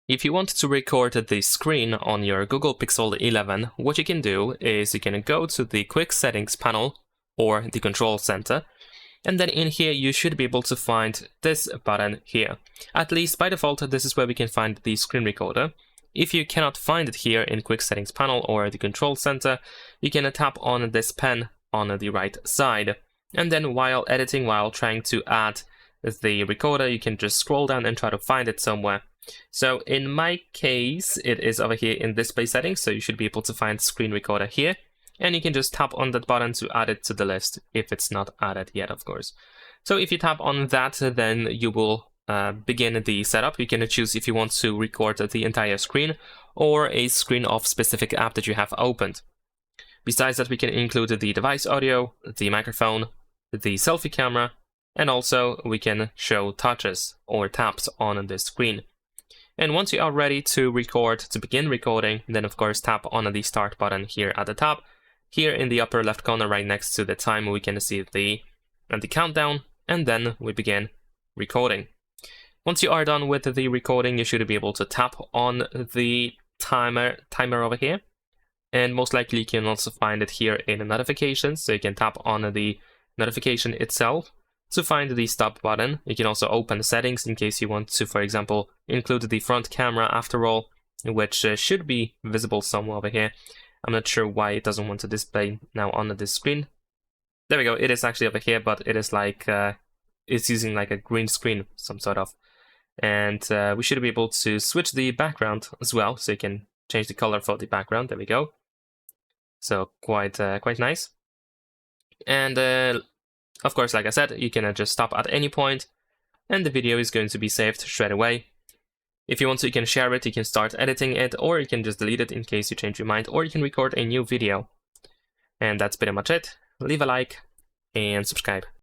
If you want to record the screen on your Google Pixel 11, what you can do is you can go to the Quick Settings panel or the Control Center, and then in here you should be able to find this button here. At least by default, this is where we can find the screen recorder. If you cannot find it here in Quick Settings panel or the Control Center, you can tap on this pen on the right side. And then while editing, while trying to add the recorder, you can just scroll down and try to find it somewhere. So in my case, it is over here in display settings, so you should be able to find screen recorder here. And you can just tap on that button to add it to the list, if it's not added yet, of course. So if you tap on that, then you will begin the setup. You can choose if you want to record the entire screen or a screen of specific app that you have opened. Besides that, we can include the device audio, the microphone, the selfie camera, and also we can show touches or taps on the screen. And once you are ready to record, to begin recording, then of course tap on the start button here at the top. Here in the upper left corner, right next to the time, we can see the countdown, and then we begin recording. Once you are done with the recording, you should be able to tap on the timer over here. And most likely you can also find it here in notifications, so you can tap on the notification itself to find the stop button. You can also open settings in case you want to, for example, include the front camera after all, which should be visible somewhere over here. I'm not sure why it doesn't want to display now on this screen. There we go, it is actually over here, but it is like, it's using like a green screen, some sort of. And we should be able to switch the background as well, so you can change the color for the background. There we go. So quite nice. And of course, like I said, you can just stop at any point, and the video is going to be saved straight away. If you want to, you can share it, you can start editing it, or you can just delete it in case you change your mind, or you can record a new video. And that's pretty much it. Leave a like and subscribe.